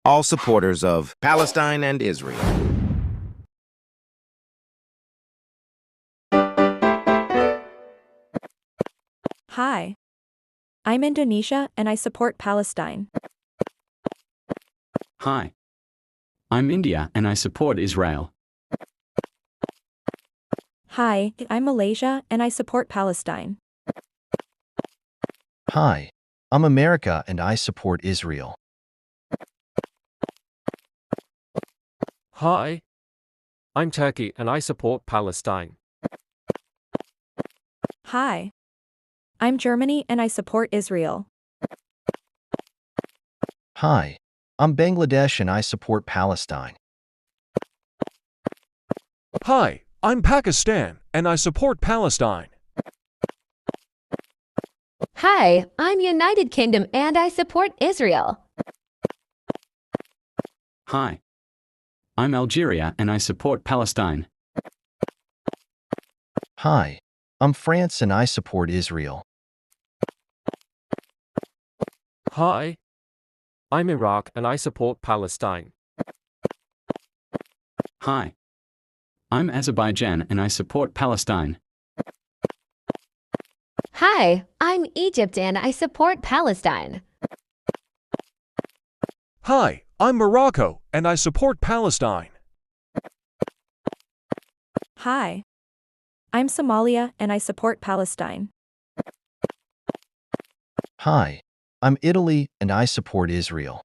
all supporters of Palestine and Israel. Hi. I'm Indonesia and I support Palestine. Hi. I'm India and I support Israel. Hi, I'm Malaysia and I support Palestine. Hi. I'm America and I support Israel. Hi. I'm Turkey and I support Palestine. Hi. I'm Germany and I support Israel. Hi. I'm Bangladesh and I support Palestine. Hi, I'm Pakistan and I support Palestine. Hi, I'm United Kingdom and I support Israel. Hi. I'm Algeria and I support Palestine. Hi. I'm France and I support Israel. Hi. I'm Iraq and I support Palestine. Hi. I'm Azerbaijan and I support Palestine. Hi, I'm Egypt and I support Palestine. Hi, I'm Morocco and I support Palestine. Hi. I'm Somalia and I support Palestine. Hi. I'm Italy and I support Israel.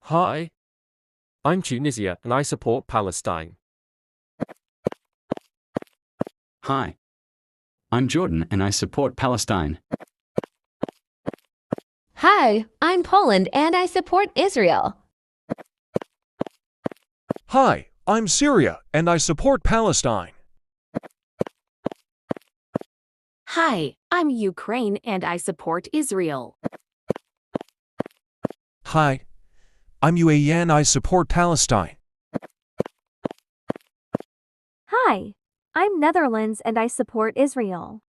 Hi. I'm Tunisia and I support Palestine. Hi. I'm Jordan and I support Palestine. Hi, I'm Poland and I support Israel. Hi, I'm Syria and I support Palestine. Hi, I'm Ukraine and I support Israel. Hi, I'm UAE and I support Palestine. Hi, I'm Netherlands and I support Israel.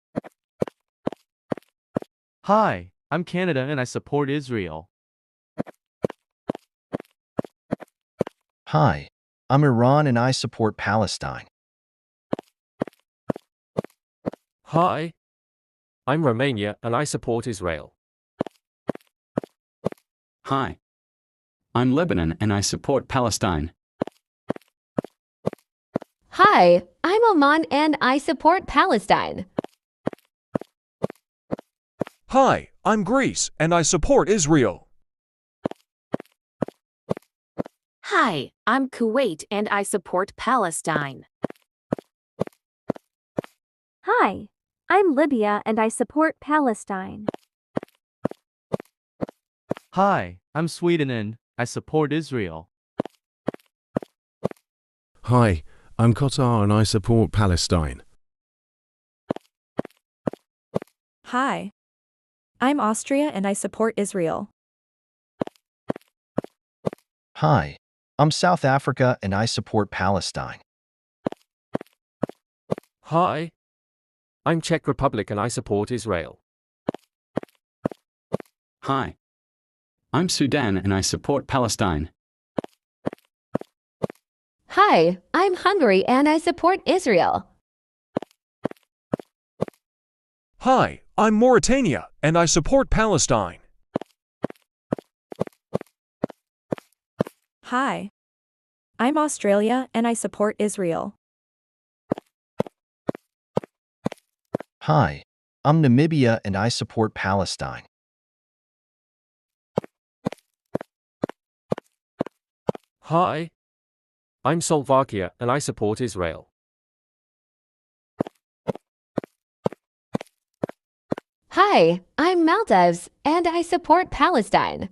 Hi, I'm Canada and I support Israel. Hi. I'm Iran and I support Palestine. Hi. I'm Romania and I support Israel. Hi. I'm Lebanon and I support Palestine. Hi, I'm Oman and I support Palestine. Hi, I'm Greece and I support Israel. Hi, I'm Kuwait and I support Palestine. Hi, I'm Libya and I support Palestine. Hi, I'm Sweden and I support Israel. Hi, I'm Qatar and I support Palestine. Hi. I'm Austria and I support Israel. Hi. I'm South Africa and I support Palestine. Hi. I'm Czech Republic and I support Israel. Hi. I'm Sudan and I support Palestine. Hi, I'm Hungary and I support Israel. Hi, I'm Mauritania and I support Palestine. Hi. I'm Australia and I support Israel. Hi. I'm Namibia and I support Palestine. Hi. I'm Slovakia and I support Israel. Hi, I'm Maldives and I support Palestine.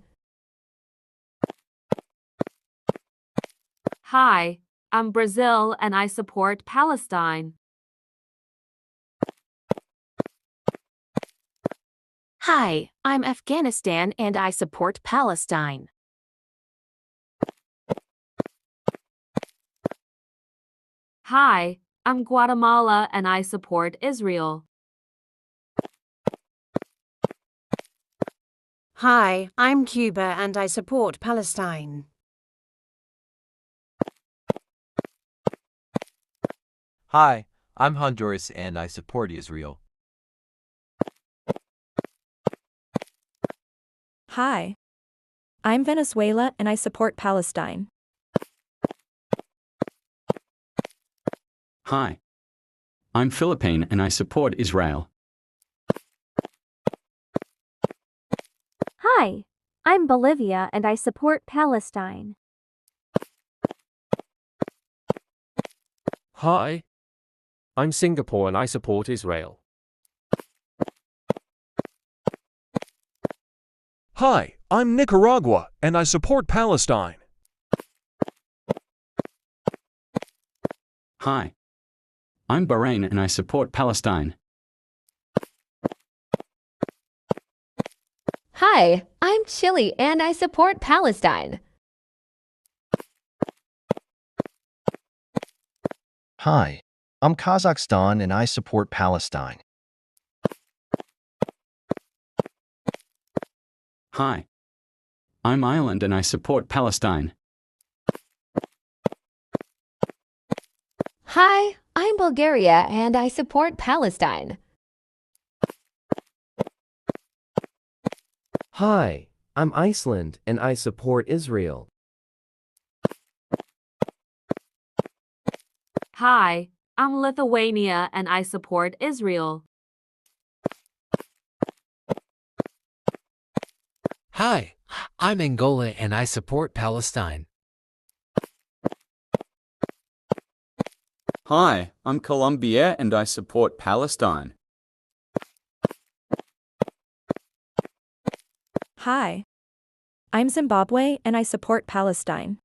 Hi, I'm Brazil and I support Palestine. Hi, I'm Afghanistan and I support Palestine. Hi, I'm Guatemala and I support Israel. Hi, I'm Cuba and I support Palestine. Hi, I'm Honduras and I support Israel. Hi. I'm Venezuela and I support Palestine. Hi. I'm Philippine and I support Israel. Hi. I'm Bolivia and I support Palestine. Hi. I'm Singapore and I support Israel. Hi, I'm Nicaragua and I support Palestine. Hi. I'm Bahrain and I support Palestine. Hi, I'm Chile and I support Palestine. Hi. I'm Kazakhstan and I support Palestine. Hi. I'm Ireland and I support Palestine. Hi, I'm Bulgaria and I support Palestine. Hi, I'm Iceland and I support Israel. Hi, I'm Lithuania and I support Israel. Hi, I'm Angola and I support Palestine. Hi, I'm Colombia and I support Palestine. Hi. I'm Zimbabwe and I support Palestine.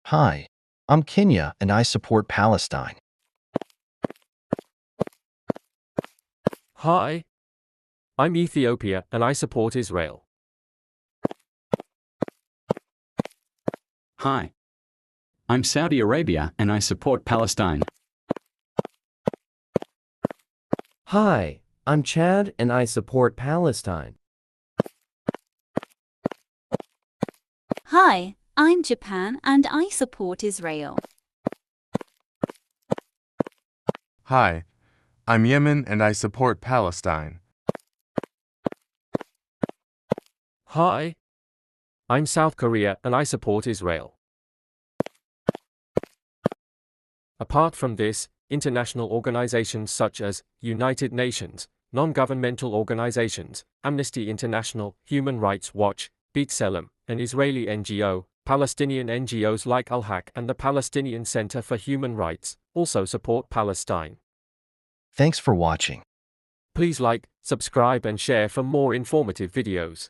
Hi. I'm Kenya and I support Palestine. Hi. I'm Ethiopia and I support Israel. Hi. I'm Saudi Arabia and I support Palestine. Hi, I'm Chad and I support Palestine. Hi, I'm Japan and I support Israel. Hi, I'm Yemen and I support Palestine. Hi. I'm South Korea and I support Israel. Apart from this, international organizations such as United Nations, non-governmental organizations, Amnesty International, Human Rights Watch, B'Tselem, an Israeli NGO, Palestinian NGOs like Al-Haq and the Palestinian Center for Human Rights, also support Palestine. Thanks for watching. Please like, subscribe and share for more informative videos.